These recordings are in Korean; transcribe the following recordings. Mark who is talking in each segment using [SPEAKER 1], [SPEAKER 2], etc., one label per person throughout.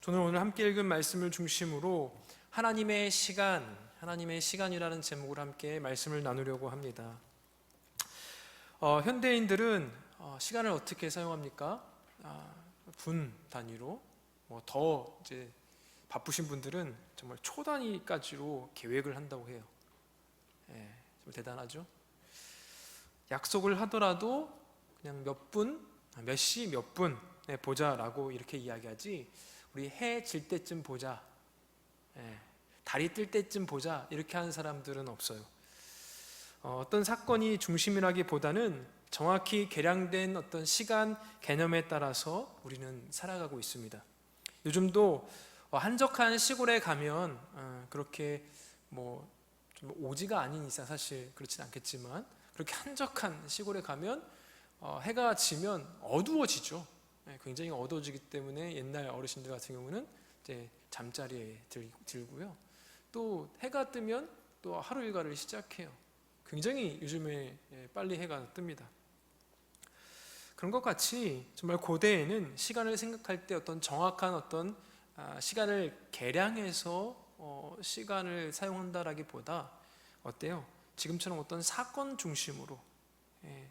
[SPEAKER 1] 저는 오늘 함께 읽은 말씀을 중심으로 하나님의 시간이라는 제목으로 함께 말씀을 나누려고 합니다. 현대인들은 시간을 어떻게 사용합니까? 분 단위로, 더 이제 바쁘신 분들은 정말 초 단위까지로 계획을 한다고 해요. 좀 대단하죠? 약속을 하더라도 그냥 몇 분, 몇 시 몇 분에 보자라고 이렇게 이야기하지, 우리 해 질 때쯤 보자, 달이 뜰 때쯤 보자, 이렇게 하는 사람들은 없어요. 어떤 사건이 중심이라기보다는 정확히 계량된 어떤 시간 개념에 따라서 우리는 살아가고 있습니다. 요즘도 한적한 시골에 가면 그렇게 좀 오지가 아닌 이상 사실 그렇진 않겠지만, 그렇게 한적한 시골에 가면 해가 지면 어두워지죠. 굉장히 어두워지기 때문에 옛날 어르신들 같은 경우는 이제 잠자리에 들고요. 또 해가 뜨면 또 하루 일과를 시작해요. 굉장히 요즘에 빨리 해가 뜹니다. 그런 것 같이 정말 고대에는 시간을 생각할 때 어떤 정확한 어떤 시간을 계량해서 시간을 사용한다라기보다 어때요? 지금처럼 어떤 사건 중심으로,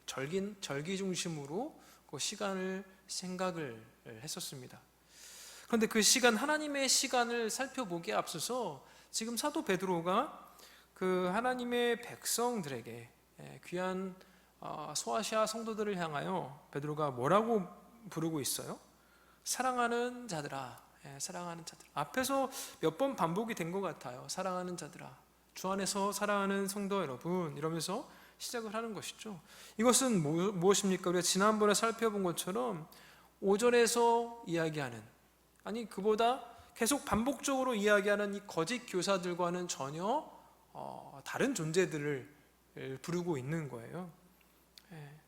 [SPEAKER 1] 절기 중심으로 그 시간을 생각을 했었습니다. 그런데 그 시간, 하나님의 시간을 살펴보기에 앞서서 지금 사도 베드로가 그 하나님의 백성들에게, 귀한 소아시아 성도들을 향하여 베드로가 뭐라고 부르고 있어요? 사랑하는 자들아, 사랑하는 자들아. 앞에서 몇 번 반복이 된 것 같아요. 사랑하는 자들아, 주 안에서 사랑하는 성도 여러분, 이러면서 시작을 하는 것이죠. 이것은 무엇입니까? 우리가 지난번에 살펴본 것처럼 5절에서 이야기하는, 아니 그보다 계속 반복적으로 이야기하는 이 거짓 교사들과는 전혀 다른 존재들을 부르고 있는 거예요.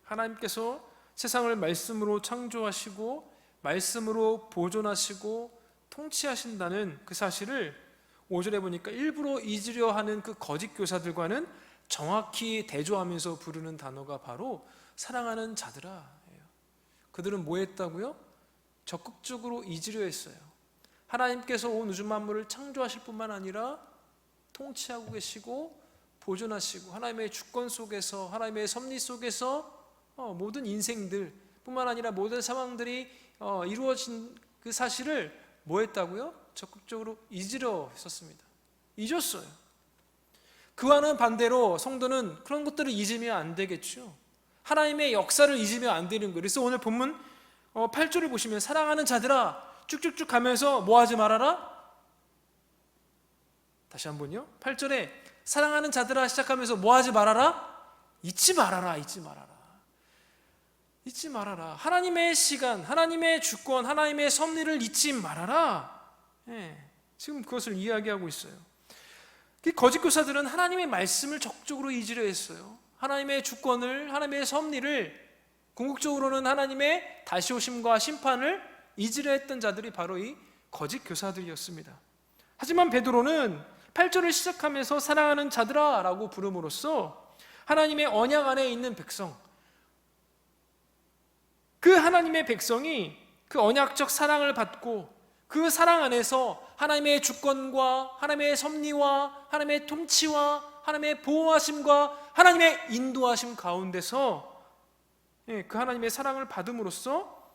[SPEAKER 1] 하나님께서 세상을 말씀으로 창조하시고 말씀으로 보존하시고 통치하신다는 그 사실을 5절에 보니까 일부러 잊으려 하는 그 거짓 교사들과는 정확히 대조하면서 부르는 단어가 바로 사랑하는 자들아. 그들은 뭐 했다고요? 적극적으로 잊으려 했어요. 하나님께서 온 우주 만물을 창조하실 뿐만 아니라 통치하고 계시고 보존하시고 하나님의 주권 속에서, 하나님의 섭리 속에서 모든 인생들 뿐만 아니라 모든 상황들이 이루어진 그 사실을 뭐 했다고요? 적극적으로 잊으려 했었습니다. 잊었어요. 그와는 반대로 성도는 그런 것들을 잊으면 안 되겠죠. 하나님의 역사를 잊으면 안 되는 거예요. 그래서 오늘 본문 8절을 보시면 사랑하는 자들아 쭉쭉쭉 가면서 뭐 하지 말아라? 다시 한번요. 8절에 사랑하는 자들아 시작하면서 뭐 하지 말아라? 잊지 말아라. 잊지 말아라. 잊지 말아라. 하나님의 시간, 하나님의 주권, 하나님의 섭리를 잊지 말아라. 지금 그것을 이야기하고 있어요. 거짓 교사들은 하나님의 말씀을 적극적으로 잊으려 했어요. 하나님의 주권을, 하나님의 섭리를, 궁극적으로는 하나님의 다시 오심과 심판을 잊으려 했던 자들이 바로 이 거짓 교사들이었습니다. 하지만 베드로는 8절을 시작하면서 사랑하는 자들아 라고 부름으로써 하나님의 언약 안에 있는 백성, 그 하나님의 백성이 그 언약적 사랑을 받고 그 사랑 안에서 하나님의 주권과 하나님의 섭리와 하나님의 통치와 하나님의 보호하심과 하나님의 인도하심 가운데서 그 하나님의 사랑을 받음으로써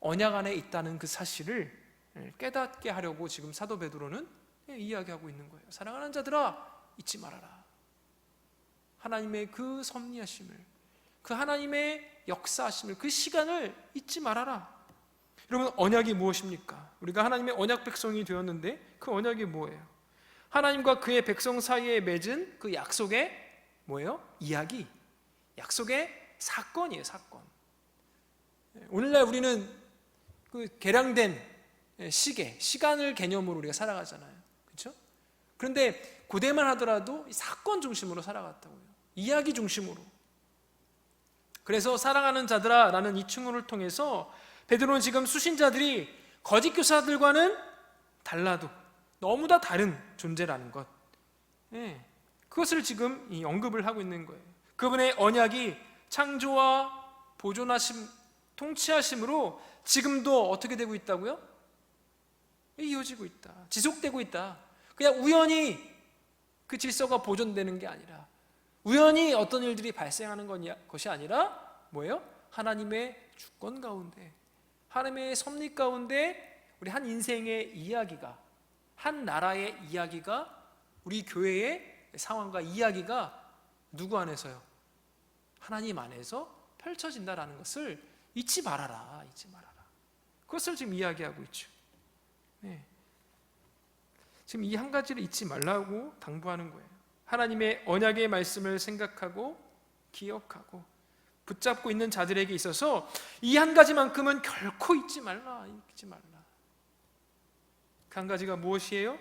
[SPEAKER 1] 언약 안에 있다는 그 사실을 깨닫게 하려고 지금 사도 베드로는 이야기하고 있는 거예요. 사랑하는 자들아 잊지 말아라. 하나님의 그 섭리하심을, 그 하나님의 역사하심을, 그 시간을 잊지 말아라. 여러분, 언약이 무엇입니까? 우리가 하나님의 언약 백성이 되었는데 그 언약이 뭐예요? 하나님과 그의 백성 사이에 맺은 그 약속의 뭐예요? 이야기, 약속의 사건이에요. 사건. 오늘날 우리는 그 계량된 시간을 개념으로 우리가 살아가잖아요. 그렇죠? 그런데 고대만 하더라도 사건 중심으로 살아갔다고요. 이야기 중심으로. 그래서 사랑하는 자들아 라는 이 칭호를 통해서 베드로는 지금 수신자들이 거짓 교사들과는 달라도 너무나 다른 존재라는 것, 그것을 지금 언급을 하고 있는 거예요. 그분의 언약이 창조와 보존하심, 통치하심으로 지금도 어떻게 되고 있다고요? 이루어지고 있다. 지속되고 있다. 그냥 우연히 그 질서가 보존되는 게 아니라, 우연히 어떤 일들이 발생하는 것이 아니라 뭐예요? 하나님의 주권 가운데, 하나님의 섭리 가운데 우리 한 인생의 이야기가, 한 나라의 이야기가, 우리 교회의 상황과 이야기가 누구 안에서요? 하나님 안에서 펼쳐진다라는 것을 잊지 말아라. 그것을 지금 이야기하고 있죠. 지금 이 한 가지를 잊지 말라고 당부하는 거예요. 하나님의 언약의 말씀을 생각하고 기억하고 붙잡고 있는 자들에게 있어서 이 한 가지만큼은 결코 잊지 말라. 그 한 가지가 무엇이에요?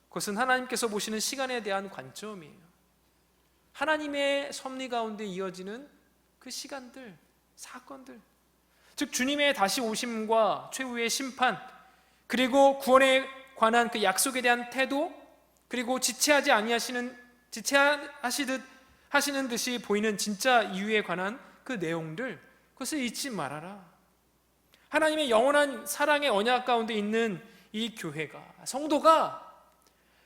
[SPEAKER 1] 그것은 하나님께서 보시는 시간에 대한 관점이에요. 하나님의 섭리 가운데 이어지는 그 시간들, 사건들, 즉 주님의 다시 오심과 최후의 심판, 그리고 구원에 관한 그 약속에 대한 태도, 그리고 지체하시는 듯이 보이는 진짜 이유에 관한 그 내용들, 그것을 잊지 말아라. 하나님의 영원한 사랑의 언약 가운데 있는 이 교회가, 성도가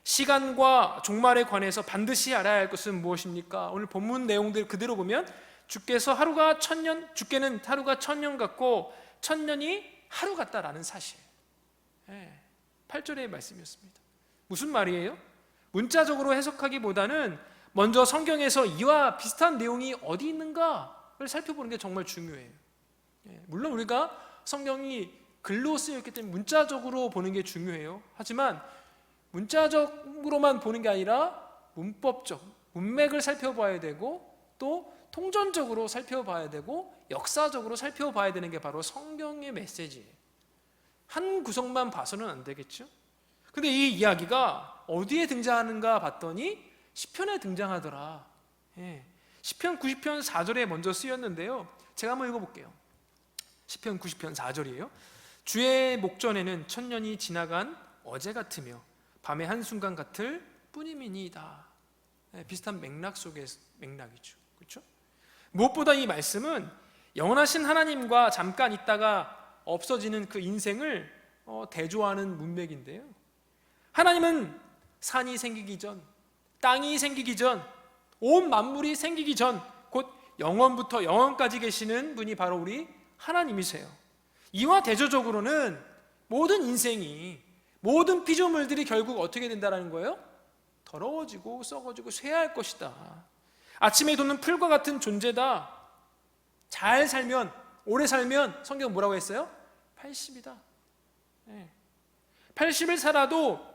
[SPEAKER 1] 시간과 종말에 관해서 반드시 알아야 할 것은 무엇입니까? 오늘 본문 내용들 그대로 보면 주께는 하루가 1000년 같고 1000년이 하루 같다라는 사실, 8절의 말씀이었습니다. 무슨 말이에요? 문자적으로 해석하기보다는 먼저 성경에서 이와 비슷한 내용이 어디 있는가를 살펴보는 게 정말 중요해요. 물론 우리가 성경이 글로 쓰였기 때문에 문자적으로 보는 게 중요해요. 하지만 문자적으로만 보는 게 아니라 문법적, 문맥을 살펴봐야 되고, 또 통전적으로 살펴봐야 되고, 역사적으로 살펴봐야 되는 게 바로 성경의 메시지예요. 한 구석만 봐서는 안 되겠죠? 근데 이 이야기가 어디에 등장하는가 봤더니 시편에 등장하더라. 시편 90편 4절에 먼저 쓰였는데요, 제가 한번 읽어볼게요. 시편 90편 4절이에요. 주의 목전에는 1000년이 지나간 어제 같으며 밤의 한순간 같을 뿐임이니이다. 비슷한 맥락 속의 맥락이죠. 그렇죠? 무엇보다 이 말씀은 영원하신 하나님과 잠깐 있다가 없어지는 그 인생을 대조하는 문맥인데요, 하나님은 산이 생기기 전, 땅이 생기기 전, 온 만물이 생기기 전, 곧 영원부터 영원까지 계시는 분이 바로 우리 하나님이세요. 이와 대조적으로는 모든 인생이, 모든 피조물들이 결국 어떻게 된다는 거예요? 더러워지고 썩어지고 쇠할 것이다. 아침에 돋는 풀과 같은 존재다. 잘 살면, 오래 살면 성경 뭐라고 했어요? 80이다. 80을 살아도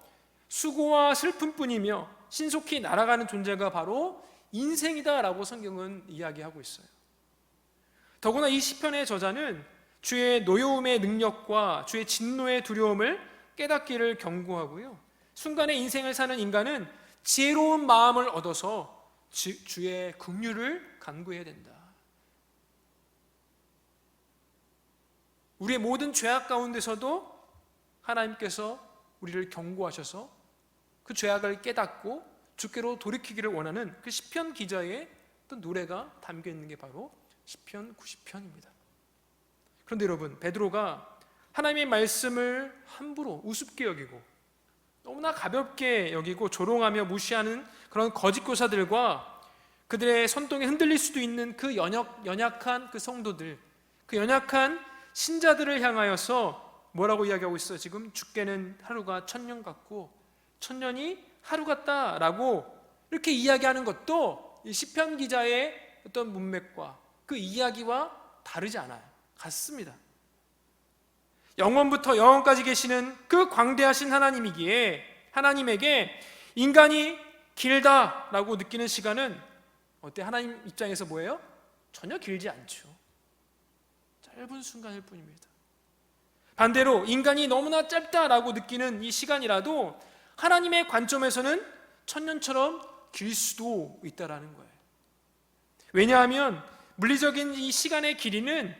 [SPEAKER 1] 수고와 슬픔뿐이며 신속히 날아가는 존재가 바로 인생이다라고 성경은 이야기하고 있어요. 더구나 이 시편의 저자는 주의 노여움의 능력과 주의 진노의 두려움을 깨닫기를 경고하고요, 순간의 인생을 사는 인간은 지혜로운 마음을 얻어서 주의 긍휼을 간구해야 된다. 우리의 모든 죄악 가운데서도 하나님께서 우리를 경고하셔서 그 죄악을 깨닫고 주께로 돌이키기를 원하는 그 시편 기자의 어떤 노래가 담겨 있는 게 바로 시편 90편입니다. 그런데 여러분, 베드로가 하나님의 말씀을 함부로 우습게 여기고 너무나 가볍게 여기고 조롱하며 무시하는 그런 거짓 교사들과 그들의 선동에 흔들릴 수도 있는 그 연약한 그 성도들, 그 연약한 신자들을 향하여서 뭐라고 이야기하고 있어요? 지금 주께는 하루가 1000년 같고 1000년이 하루 같다라고 이렇게 이야기하는 것도 이 시편 기자의 어떤 문맥과 그 이야기와 다르지 않아요. 같습니다. 영원부터 영원까지 계시는 그 광대하신 하나님에게 인간이 길다라고 느끼는 시간은 어때? 하나님 입장에서 뭐예요? 전혀 길지 않죠. 짧은 순간일 뿐입니다. 반대로 인간이 너무나 짧다라고 느끼는 이 시간이라도 하나님의 관점에서는 1000년처럼 길 수도 있다라는 거예요. 왜냐하면 물리적인 이 시간의 길이는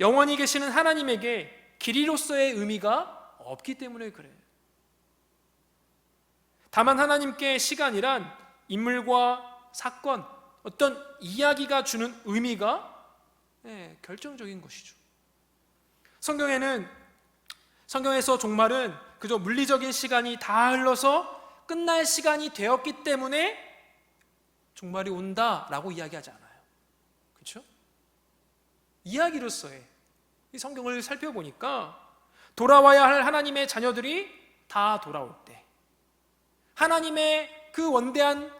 [SPEAKER 1] 영원히 계시는 하나님에게 길이로서의 의미가 없기 때문에 그래요. 다만 하나님께 시간이란 인물과 사건, 어떤 이야기가 주는 의미가 결정적인 것이죠. 성경에는 성경에서 종말은 그저 물리적인 시간이 다 흘러서 끝날 시간이 되었기 때문에 종말이 온다라고 이야기하지 않아요. 그렇죠? 이야기로서의 이 성경을 살펴보니까 돌아와야 할 하나님의 자녀들이 다 돌아올 때, 하나님의 그 원대한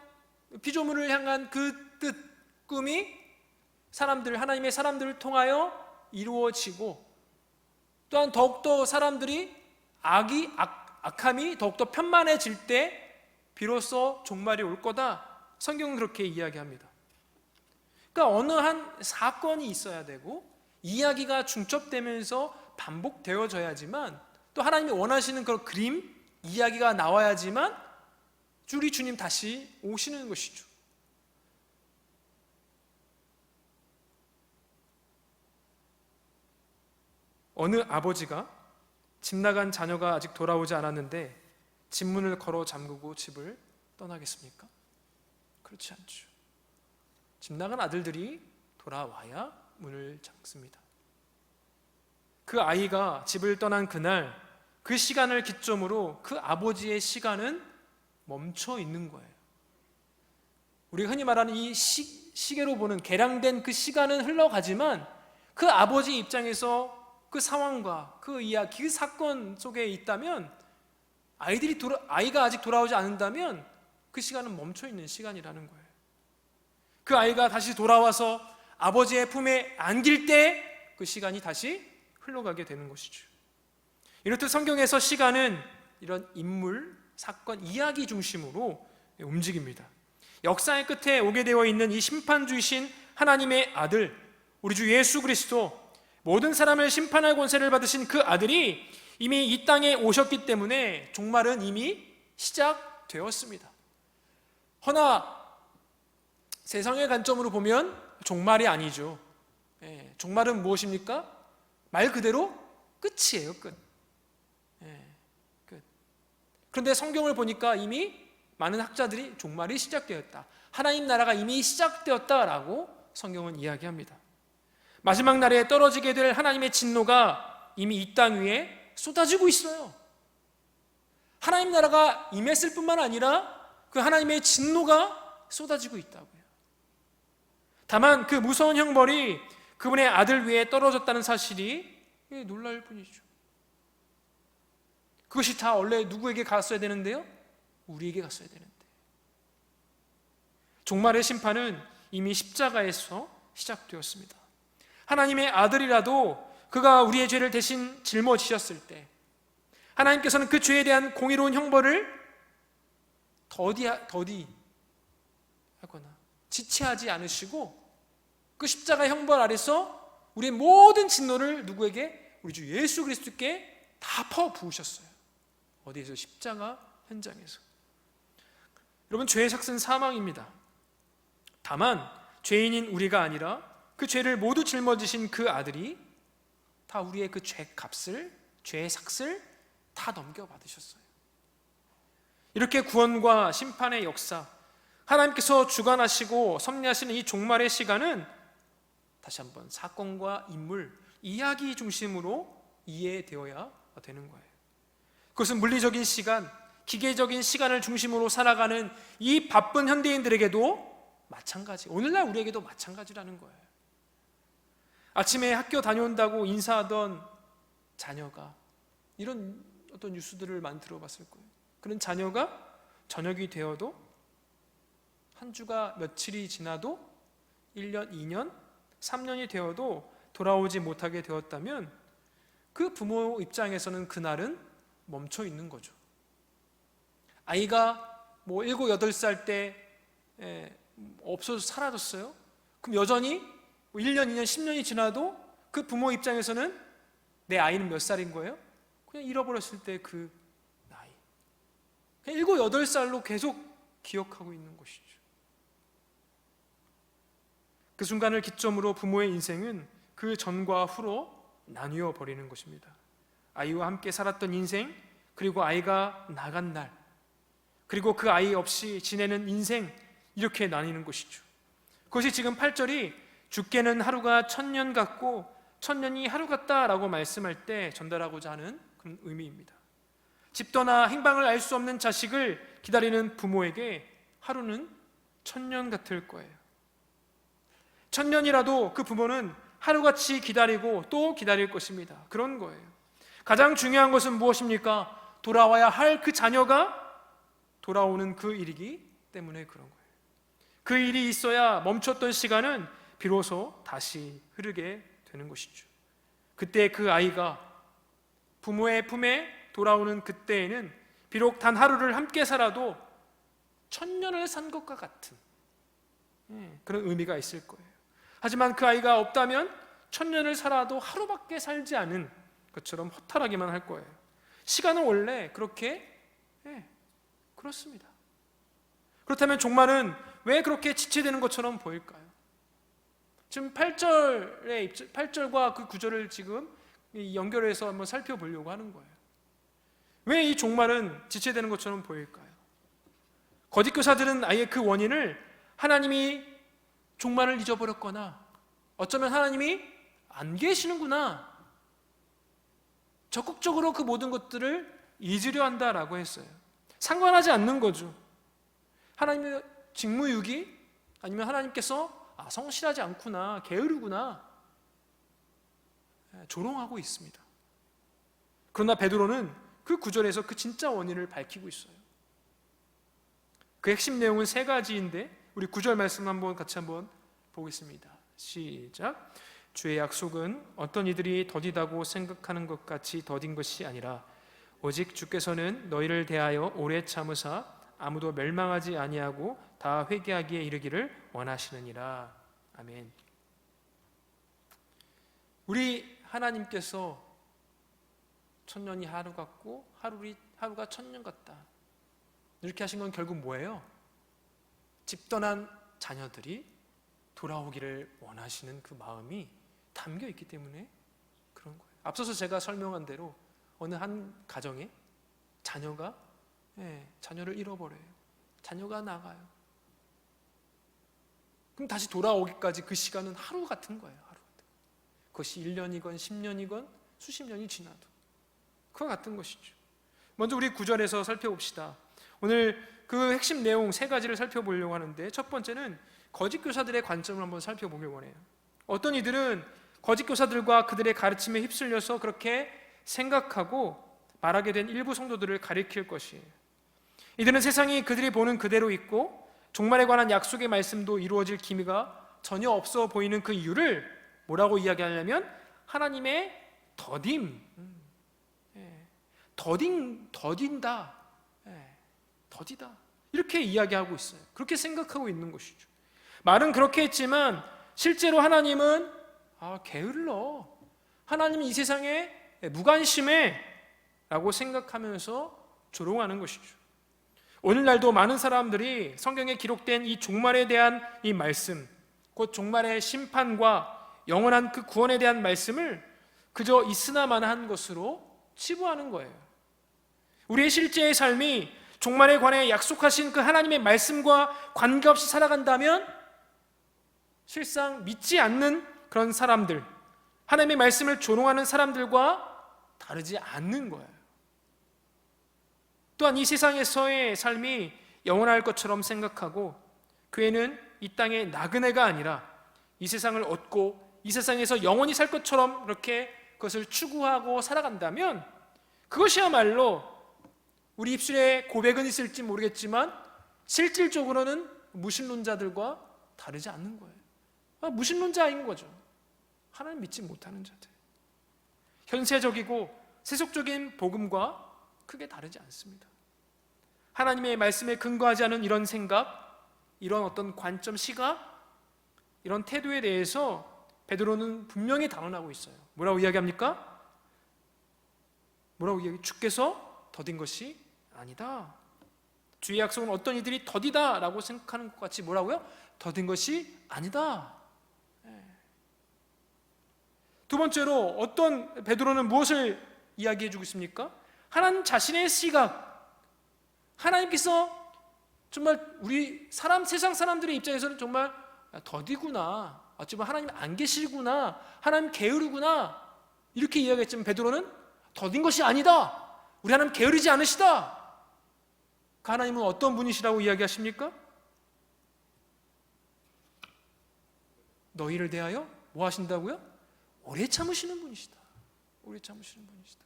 [SPEAKER 1] 피조물을 향한 그 뜻, 꿈이 하나님의 사람들을 통하여 이루어지고, 또한 더욱더 사람들이 악함이 더욱더 편만해질 때 비로소 종말이 올 거다. 성경은 그렇게 이야기합니다. 그러니까 어느 한 사건이 있어야 되고 이야기가 중첩되면서 반복되어져야지만, 또 하나님이 원하시는 그런 그림, 이야기가 나와야지만 우리 주님 다시 오시는 것이죠. 어느 아버지가 집 나간 자녀가 아직 돌아오지 않았는데 집 문을 걸어 잠그고 집을 떠나겠습니까? 그렇지 않죠. 집 나간 아들들이 돌아와야 문을 잠습니다. 그 아이가 집을 떠난 그날, 그 시간을 기점으로 그 아버지의 시간은 멈춰 있는 거예요. 우리가 흔히 말하는 이 시계로 보는 계량된 그 시간은 흘러가지만 그 아버지 입장에서 그 상황과 그 이야기, 그 사건 속에 있다면, 아이가 아직 돌아오지 않는다면 그 시간은 멈춰 있는 시간이라는 거예요. 그 아이가 다시 돌아와서 아버지의 품에 안길 때 그 시간이 다시 흘러가게 되는 것이죠. 이렇듯 성경에서 시간은 이런 인물, 사건, 이야기 중심으로 움직입니다. 역사의 끝에 오게 되어 있는 이 심판주이신 하나님의 아들, 우리 주 예수 그리스도, 모든 사람을 심판할 권세를 받으신 그 아들이 이미 이 땅에 오셨기 때문에 종말은 이미 시작되었습니다. 허나 세상의 관점으로 보면 종말이 아니죠. 종말은 무엇입니까? 말 그대로 끝이에요. 끝. 그런데 성경을 보니까 이미 많은 학자들이 종말이 시작되었다, 하나님 나라가 이미 시작되었다라고 성경은 이야기합니다. 마지막 날에 떨어지게 될 하나님의 진노가 이미 이 땅 위에 쏟아지고 있어요. 하나님 나라가 임했을 뿐만 아니라 그 하나님의 진노가 쏟아지고 있다고요. 다만 그 무서운 형벌이 그분의 아들 위에 떨어졌다는 사실이 놀라울 뿐이죠. 그것이 다 원래 누구에게 갔어야 되는데요? 우리에게 갔어야 되는데. 종말의 심판은 이미 십자가에서 시작되었습니다. 하나님의 아들이라도 그가 우리의 죄를 대신 짊어지셨을 때 하나님께서는 그 죄에 대한 공의로운 형벌을 더디하거나 지체하지 않으시고 그 십자가 형벌 아래서 우리의 모든 진노를 누구에게? 우리 주 예수 그리스도께 다 퍼 부으셨어요. 어디에서? 십자가 현장에서. 여러분, 죄의 삭은 사망입니다. 다만 죄인인 우리가 아니라 그 죄를 모두 짊어지신 그 아들이 다 우리의 그 죄값을, 죄의 삭을 다 넘겨받으셨어요. 이렇게 구원과 심판의 역사, 하나님께서 주관하시고 섭리하시는 이 종말의 시간은 다시 한번 사건과 인물, 이야기 중심으로 이해되어야 되는 거예요. 그것은 물리적인 시간, 기계적인 시간을 중심으로 살아가는 이 바쁜 현대인들에게도 마찬가지, 오늘날 우리에게도 마찬가지라는 거예요. 아침에 학교 다녀온다고 인사하던 자녀가, 이런 어떤 뉴스들을 많이 들어봤을 거예요. 그런 자녀가 저녁이 되어도, 한 주가 며칠이 지나도, 1년, 2년, 3년이 되어도 돌아오지 못하게 되었다면 그 부모 입장에서는 그날은 멈춰 있는 거죠. 아이가 7, 8살 때 없어져 사라졌어요. 그럼 여전히 1년, 2년, 10년이 지나도 그 부모 입장에서는 내 아이는 몇 살인 거예요? 그냥 잃어버렸을 때 그 나이. 그냥 7, 8살로 계속 기억하고 있는 것이죠. 그 순간을 기점으로 부모의 인생은 그 전과 후로 나뉘어 버리는 것입니다. 아이와 함께 살았던 인생, 그리고 아이가 나간 날, 그리고 그 아이 없이 지내는 인생, 이렇게 나뉘는 것이죠. 그것이 지금 8절이 죽게는 하루가 1000년 같고 1000년이 하루 같다라고 말씀할 때 전달하고자 하는 그런 그런 의미입니다. 집 떠나 행방을 알 수 없는 자식을 기다리는 부모에게 하루는 천년 같을 거예요. 천년이라도 그 부모는 하루같이 기다리고 또 기다릴 것입니다. 그런 거예요. 가장 중요한 것은 무엇입니까? 돌아와야 할 그 자녀가 돌아오는 그 일이기 때문에 그런 거예요. 그 일이 있어야 멈췄던 시간은 비로소 다시 흐르게 되는 것이죠. 그때 그 아이가 부모의 품에 돌아오는 그때에는 비록 단 하루를 함께 살아도 천년을 산 것과 같은 그런 의미가 있을 거예요. 하지만 그 아이가 없다면 천년을 살아도 하루밖에 살지 않은 것처럼 허탈하기만 할 거예요. 시간은 원래 그렇게 그렇습니다. 그렇다면 종말은 왜 그렇게 지체되는 것처럼 보일까요? 지금 8절과 그 9절을 지금 연결해서 한번 살펴보려고 하는 거예요. 왜 이 종말은 지체되는 것처럼 보일까요? 거짓 교사들은 아예 그 원인을 하나님이 종말을 잊어버렸거나 어쩌면 하나님이 안 계시는구나, 적극적으로 그 모든 것들을 잊으려 한다라고 했어요. 상관하지 않는 거죠. 하나님의 직무유기, 아니면 하나님께서 성실하지 않구나, 게으르구나, 조롱하고 있습니다. 그러나 베드로는 그 구절에서 그 진짜 원인을 밝히고 있어요. 그 핵심 내용은 세 가지인데 우리 9절 말씀 같이 한번 보겠습니다. 시작. 주의 약속은 어떤 이들이 더디다고 생각하는 것 같이 더딘 것이 아니라 오직 주께서는 너희를 대하여 오래 참으사 아무도 멸망하지 아니하고 다 회개하기에 이르기를 원하시느니라. 아멘. 우리 하나님께서 천년이 하루 같고 하루가 천년 같다, 이렇게 하신 건 결국 뭐예요? 집 떠난 자녀들이 돌아오기를 원하시는 그 마음이 담겨 있기 때문에 그런 거예요. 앞서서 제가 설명한 대로 어느 한 가정에 자녀가 자녀를 잃어버려요. 자녀가 나가요. 그럼 다시 돌아오기까지 그 시간은 하루 같은 거예요. 하루 같은. 그것이 1년이건 10년이건 수십 년이 지나도 그와 같은 것이죠. 먼저 우리 9절에서 살펴봅시다. 오늘 그 핵심 내용 세 가지를 살펴보려고 하는데, 첫 번째는 거짓 교사들의 관점을 한번 살펴보길 원해요. 어떤 이들은 거짓 교사들과 그들의 가르침에 휩쓸려서 그렇게 생각하고 말하게 된 일부 성도들을 가리킬 것이에요. 이들은 세상이 그들이 보는 그대로 있고 종말에 관한 약속의 말씀도 이루어질 기미가 전혀 없어 보이는 그 이유를 뭐라고 이야기하냐면 하나님의 더딘다, 더디다, 이렇게 이야기하고 있어요. 그렇게 생각하고 있는 것이죠. 말은 그렇게 했지만 실제로 하나님은 게을러, 하나님은 이 세상에 무관심해 라고 생각하면서 조롱하는 것이죠. 오늘날도 많은 사람들이 성경에 기록된 이 종말에 대한 이 말씀, 곧 종말의 심판과 영원한 그 구원에 대한 말씀을 그저 있으나마나한 것으로 치부하는 거예요. 우리의 실제의 삶이 종말에 관해 약속하신 그 하나님의 말씀과 관계없이 살아간다면 실상 믿지 않는 그런 사람들, 하나님의 말씀을 조롱하는 사람들과 다르지 않는 거예요. 또한 이 세상에서의 삶이 영원할 것처럼 생각하고 그 애는 이 땅의 나그네가 아니라 이 세상을 얻고 이 세상에서 영원히 살 것처럼 그렇게 그것을 추구하고 살아간다면 그것이야말로 우리 입술에 고백은 있을지 모르겠지만 실질적으로는 무신론자들과 다르지 않는 거예요. 무신론자인 거죠. 하나님 믿지 못하는 자들. 현세적이고 세속적인 복음과 크게 다르지 않습니다. 하나님의 말씀에 근거하지 않은 이런 생각, 이런 어떤 관점, 시각, 이런 태도에 대해서 베드로는 분명히 단언하고 있어요. 뭐라고 이야기합니까? 주께서 더딘 것이 아니다. 주의 약속은 어떤 이들이 더디다 라고 생각하는 것 같이 뭐라고요? 더딘 것이 아니다. 두 번째로 베드로는 무엇을 이야기해 주고 있습니까? 하나님 자신의 시각, 하나님께서 정말 우리 세상 사람들의 입장에서는 정말 더디구나, 어찌 보면 하나님 안 계시구나, 하나님 게으르구나, 이렇게 이야기했지만 베드로는 더딘 것이 아니다. 우리 하나님 게으르지 않으시다. 그 하나님은 어떤 분이시라고 이야기하십니까? 너희를 대하여 뭐 하신다고요? 오래 참으시는 분이시다. 오래 참으시는 분이시다.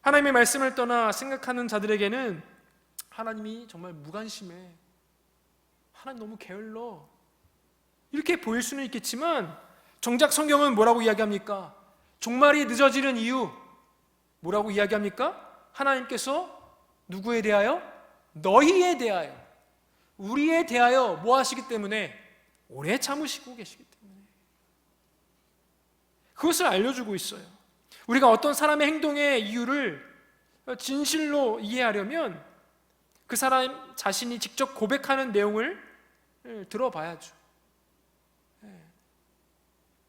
[SPEAKER 1] 하나님의 말씀을 떠나 생각하는 자들에게는 하나님이 정말 무관심해, 하나님 너무 게을러, 이렇게 보일 수는 있겠지만 정작 성경은 뭐라고 이야기합니까? 종말이 늦어지는 이유 뭐라고 이야기합니까? 하나님께서 누구에 대하여? 너희에 대하여, 우리에 대하여 뭐 하시기 때문에? 오래 참으시고 계시기 때문에. 그것을 알려주고 있어요. 우리가 어떤 사람의 행동의 이유를 진실로 이해하려면 그 사람 자신이 직접 고백하는 내용을 들어봐야죠.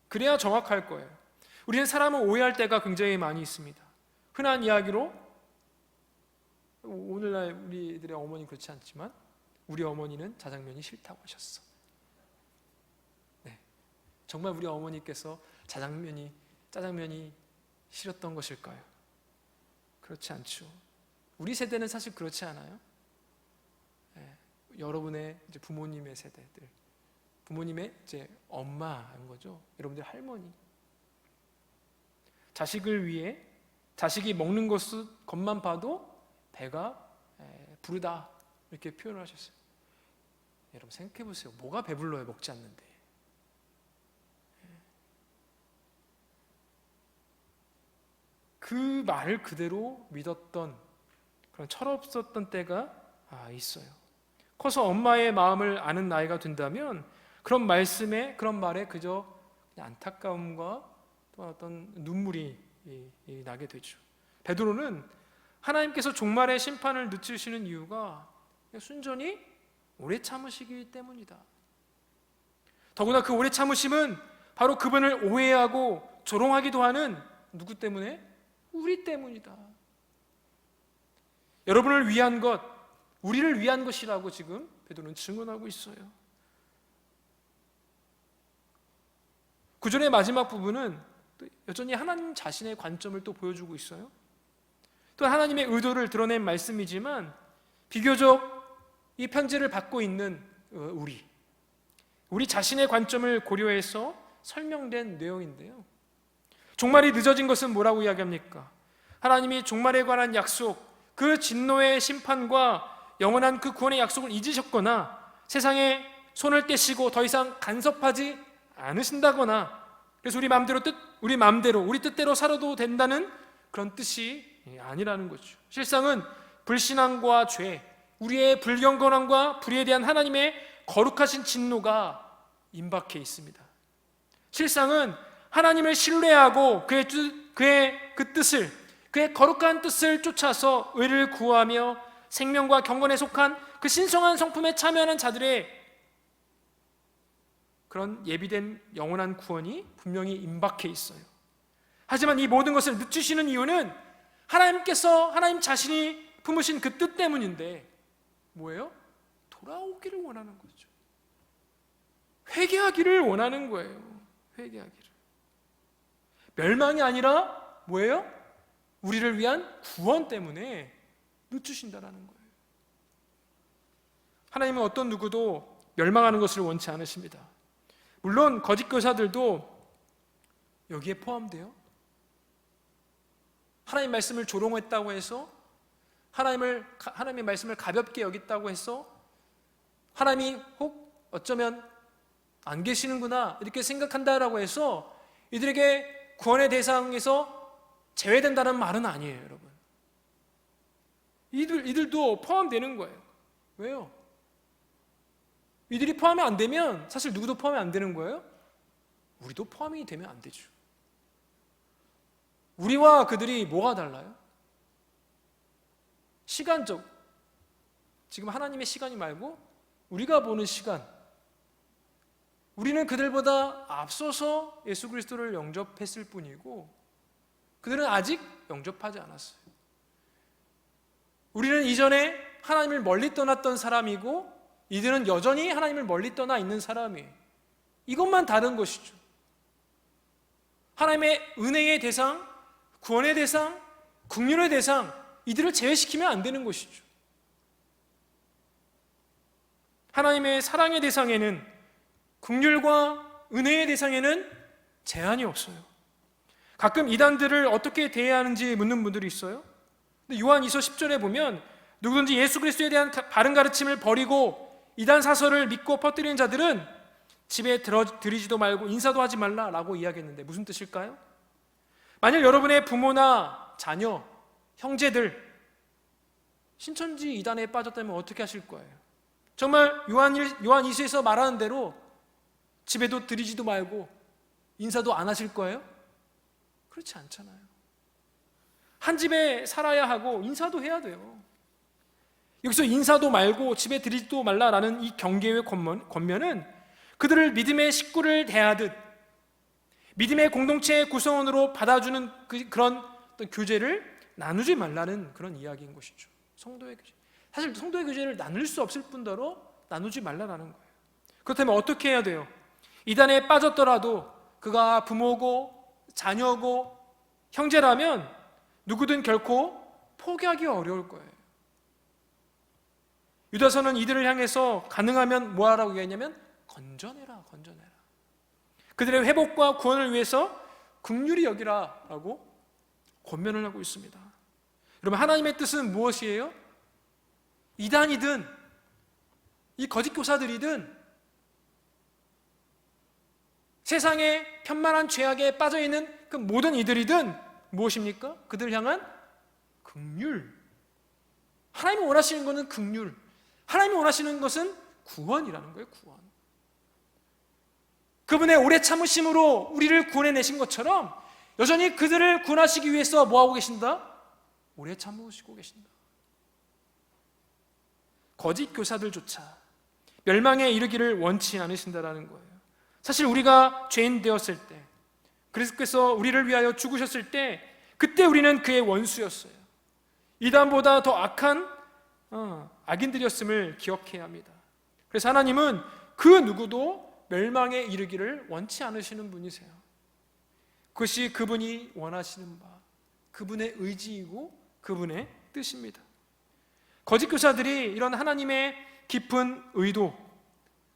[SPEAKER 1] 그래야 정확할 거예요. 우리는 사람을 오해할 때가 굉장히 많이 있습니다. 흔한 이야기로, 오늘날 우리들의 어머니 그렇지 않지만 우리 어머니는 자장면이 싫다고 하셨어. 네, 정말 우리 어머니께서 짜장면이 싫었던 것일까요? 그렇지 않죠. 우리 세대는 사실 그렇지 않아요. 네, 여러분의 이제 부모님의 세대들, 부모님의 이제 엄마인 거죠. 여러분들 할머니. 자식을 위해 자식이 먹는 것만 봐도 배가 부르다 이렇게 표현을 하셨어요. 여러분 생각해 보세요. 뭐가 배불러요? 먹지 않는데. 그 말을 그대로 믿었던 그런 철없었던 때가 있어요. 커서 엄마의 마음을 아는 나이가 된다면 그런 말씀에, 그런 말에 그저 그냥 안타까움과 또 어떤 눈물이 나게 되죠. 베드로는 하나님께서 종말의 심판을 늦추시는 이유가 순전히 오래 참으시기 때문이다. 더구나 그 오래 참으심은 바로 그분을 오해하고 조롱하기도 하는 누구 때문에? 우리 때문이다. 여러분을 위한 것, 우리를 위한 것이라고 지금 베드로는 증언하고 있어요. 구절의 마지막 부분은 여전히 하나님 자신의 관점을 또 보여주고 있어요. 또 하나님의 의도를 드러낸 말씀이지만 비교적 이 편지를 받고 있는 우리 자신의 관점을 고려해서 설명된 내용인데요. 종말이 늦어진 것은 뭐라고 이야기합니까? 하나님이 종말에 관한 약속, 그 진노의 심판과 영원한 그 구원의 약속을 잊으셨거나 세상에 손을 떼시고 더 이상 간섭하지 않으신다거나, 그래서 우리 뜻대로 살아도 된다는 그런 뜻이 아니라는 거죠. 실상은 불신앙과 죄, 우리의 불경건함과 불의에 대한 하나님의 거룩하신 진노가 임박해 있습니다. 실상은 하나님을 신뢰하고 그의 그 뜻을, 그의 거룩한 뜻을 쫓아서 의를 구하며 생명과 경건에 속한 그 신성한 성품에 참여하는 자들의 그런 예비된 영원한 구원이 분명히 임박해 있어요. 하지만 이 모든 것을 늦추시는 이유는 하나님 자신이 품으신 그 뜻 때문인데 뭐예요? 돌아오기를 원하는 거죠. 회개하기를 원하는 거예요. 회개하기를. 멸망이 아니라 뭐예요? 우리를 위한 구원 때문에 늦추신다라는 거예요. 하나님은 어떤 누구도 멸망하는 것을 원치 않으십니다. 물론 거짓 교사들도 여기에 포함돼요. 하나님 말씀을 조롱했다고 해서, 하나님의 말씀을 가볍게 여겼다고 해서 하나님이 혹 어쩌면 안 계시는구나 이렇게 생각한다라고 해서 이들에게 구원의 대상에서 제외된다는 말은 아니에요, 여러분. 이들도 포함되는 거예요. 왜요? 이들이 포함이 안 되면 사실 누구도 포함이 안 되는 거예요? 우리도 포함이 되면 안 되죠. 우리와 그들이 뭐가 달라요? 시간적, 지금 하나님의 시간이 말고 우리가 보는 시간, 우리는 그들보다 앞서서 예수 그리스도를 영접했을 뿐이고 그들은 아직 영접하지 않았어요. 우리는 이전에 하나님을 멀리 떠났던 사람이고 이들은 여전히 하나님을 멀리 떠나 있는 사람이에요. 이것만 다른 것이죠. 하나님의 은혜의 대상, 구원의 대상, 긍휼의 대상, 이들을 제외시키면 안 되는 것이죠. 하나님의 사랑의 대상에는, 긍휼과 은혜의 대상에는 제한이 없어요. 가끔 이단들을 어떻게 대해야 하는지 묻는 분들이 있어요. 근데 요한이서 10절에 보면 누구든지 예수 그리스도에 대한 바른 가르침을 버리고 이단 사설을 믿고 퍼뜨리는 자들은 집에 들이지도 말고 인사도 하지 말라라고 이야기했는데 무슨 뜻일까요? 만약 여러분의 부모나 자녀, 형제들 신천지 이단에 빠졌다면 어떻게 하실 거예요? 정말 요한이서에서 말하는 대로 집에도 들이지도 말고 인사도 안 하실 거예요? 그렇지 않잖아요. 한 집에 살아야 하고 인사도 해야 돼요. 여기서 인사도 말고 집에 들이지도 말라라는 이 경계의 권면은 그들을 믿음의 식구를 대하듯 믿음의 공동체의 구성원으로 받아주는 그런 어떤 교제를 나누지 말라는 그런 이야기인 것이죠. 성도의 교제. 사실 성도의 교제를 나눌 수 없을 뿐더러 나누지 말라라는 거예요. 그렇다면 어떻게 해야 돼요? 이단에 빠졌더라도 그가 부모고 자녀고 형제라면 누구든 결코 포기하기 어려울 거예요. 유다서는 이들을 향해서 가능하면 뭐하라고 얘기했냐면 건져내라. 그들의 회복과 구원을 위해서 긍휼히 여기라라고 권면을 하고 있습니다. 여러분, 하나님의 뜻은 무엇이에요? 이단이든 이 거짓 교사들이든 세상의 편만한 죄악에 빠져있는 그 모든 이들이든 무엇입니까? 그들을 향한 긍휼. 하나님이 원하시는 것은 긍휼, 하나님이 원하시는 것은 구원이라는 거예요. 구원. 그분의 오래 참으심으로 우리를 구원해내신 것처럼 여전히 그들을 구원하시기 위해서 뭐하고 계신다? 오래 참으시고 계신다. 거짓 교사들조차 멸망에 이르기를 원치 않으신다라는 거예요. 사실 우리가 죄인 되었을 때, 그리스도께서 우리를 위하여 죽으셨을 때 그때 우리는 그의 원수였어요. 이단보다 더 악한 악인들이었음을 기억해야 합니다. 그래서 하나님은 그 누구도 멸망에 이르기를 원치 않으시는 분이세요. 그것이 그분이 원하시는 바, 그분의 의지이고 그분의 뜻입니다. 거짓 교사들이 이런 하나님의 깊은 의도,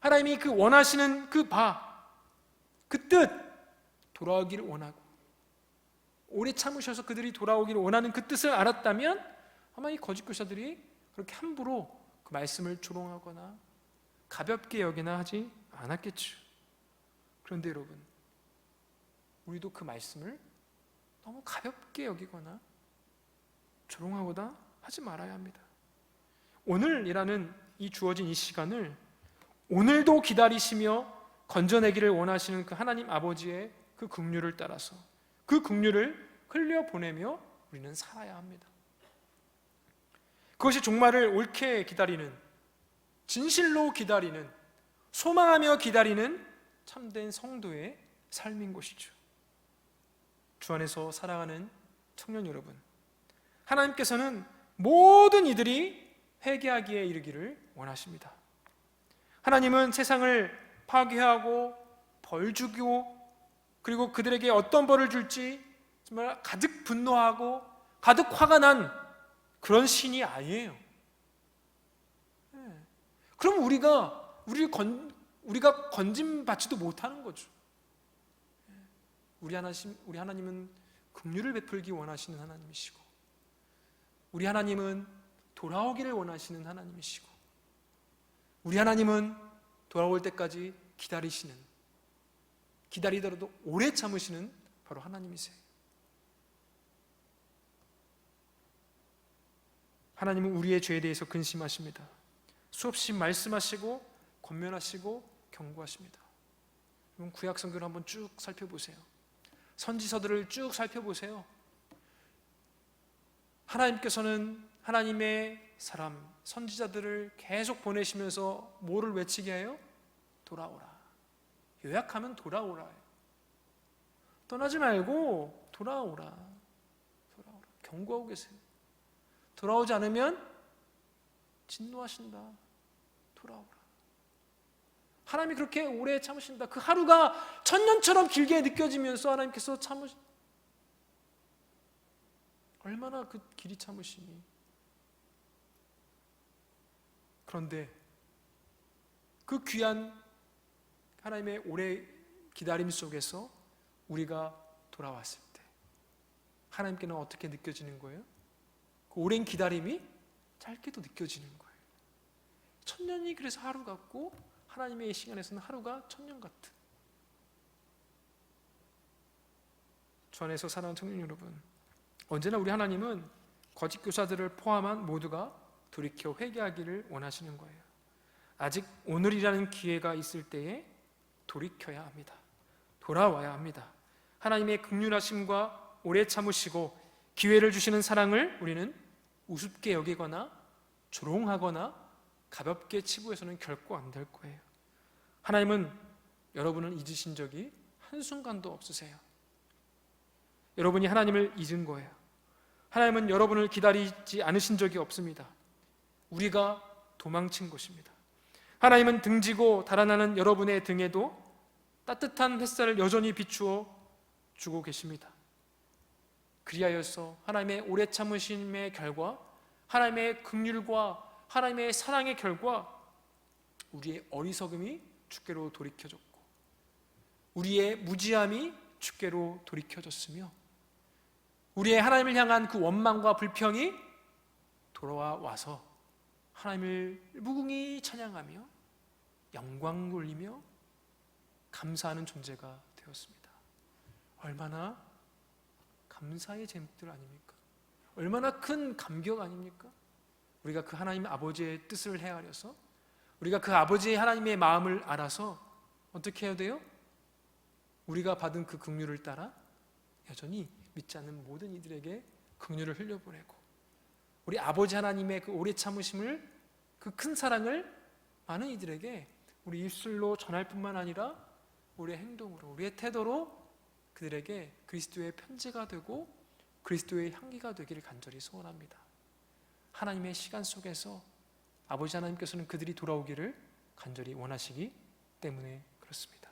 [SPEAKER 1] 하나님이 그 원하시는 그 바, 그 뜻, 돌아오기를 원하고 오래 참으셔서 그들이 돌아오기를 원하는 그 뜻을 알았다면 아마 이 거짓 교사들이 그렇게 함부로 그 말씀을 조롱하거나 가볍게 여기나 하지 않았겠죠. 그런데 여러분, 우리도 그 말씀을 너무 가볍게 여기거나 조롱하거나 하지 말아야 합니다. 오늘이라는 이 주어진 이 시간을 오늘도 기다리시며 건져내기를 원하시는 그 하나님 아버지의 그 긍휼을 따라서 그 긍휼을 흘려보내며 우리는 살아야 합니다. 그것이 종말을 옳게 기다리는, 진실로 기다리는, 소망하며 기다리는 참된 성도의 삶인 것이죠. 주 안에서 사랑하는 청년 여러분, 하나님께서는 모든 이들이 회개하기에 이르기를 원하십니다. 하나님은 세상을 파괴하고 벌 주고 그리고 그들에게 어떤 벌을 줄지 정말 가득 분노하고 가득 화가 난 그런 신이 아니에요. 그럼 우리가 건짐받지도 못하는 거죠. 우리 하나님은 긍휼을 베풀기 원하시는 하나님이시고, 우리 하나님은 돌아오기를 원하시는 하나님이시고, 우리 하나님은 돌아올 때까지 기다리더라도 오래 참으시는 바로 하나님이세요. 하나님은 우리의 죄에 대해서 근심하십니다. 수없이 말씀하시고 권면하시고 경고하십니다. 여러분, 구약 성경을 한번 쭉 살펴보세요. 선지서들을 쭉 살펴보세요. 하나님께서는 하나님의 사람, 선지자들을 계속 보내시면서 뭐를 외치게 해요? 돌아오라. 요약하면 돌아오라. 떠나지 말고 돌아오라. 경고하고 계세요. 돌아오지 않으면 진노하신다. 돌아오라. 하나님이 그렇게 오래 참으신다. 그 하루가 천년처럼 길게 느껴지면서 하나님께서 얼마나 그 길이 참으시니. 그런데 그 귀한 하나님의 오래 기다림 속에서 우리가 돌아왔을 때 하나님께는 어떻게 느껴지는 거예요? 그 오랜 기다림이 짧게도 느껴지는 거예요. 1000년이 그래서 하루 같고 하나님의 시간에서는 하루가 1000년 같은. 주 안에서 사랑하는 청년 여러분, 언제나 우리 하나님은 거짓 교사들을 포함한 모두가 돌이켜 회개하기를 원하시는 거예요. 아직 오늘이라는 기회가 있을 때에 돌이켜야 합니다. 돌아와야 합니다. 하나님의 긍휼하심과 오래 참으시고 기회를 주시는 사랑을 우리는 우습게 여기거나 조롱하거나 가볍게 치부해서는 결코 안 될 거예요. 하나님은 여러분을 잊으신 적이 한순간도 없으세요. 여러분이 하나님을 잊은 거예요. 하나님은 여러분을 기다리지 않으신 적이 없습니다. 우리가 도망친 것입니다. 하나님은 등지고 달아나는 여러분의 등에도 따뜻한 햇살을 여전히 비추어 주고 계십니다. 그리하여서 하나님의 오래 참으심의 결과, 하나님의 긍휼과 하나님의 사랑의 결과, 우리의 어리석음이 주께로 돌이켜졌고 우리의 무지함이 주께로 돌이켜졌으며 우리의 하나님을 향한 그 원망과 불평이 돌아와서 하나님을 무궁히 찬양하며 영광 돌리며 감사하는 존재가 되었습니다. 얼마나 감사의 제목들 아닙니까? 얼마나 큰 감격 아닙니까? 우리가 그 하나님 아버지의 뜻을 헤아려서 우리가 그 아버지의 하나님의 마음을 알아서 어떻게 해야 돼요? 우리가 받은 그 긍휼을 따라 여전히 믿지 않는 모든 이들에게 긍휼을 흘려보내고 우리 아버지 하나님의 그 오래 참으심을, 그 큰 사랑을 많은 이들에게 우리 입술로 전할 뿐만 아니라 우리의 행동으로, 우리의 태도로 그들에게 그리스도의 편지가 되고 그리스도의 향기가 되기를 간절히 소원합니다. 하나님의 시간 속에서 아버지 하나님께서는 그들이 돌아오기를 간절히 원하시기 때문에 그렇습니다.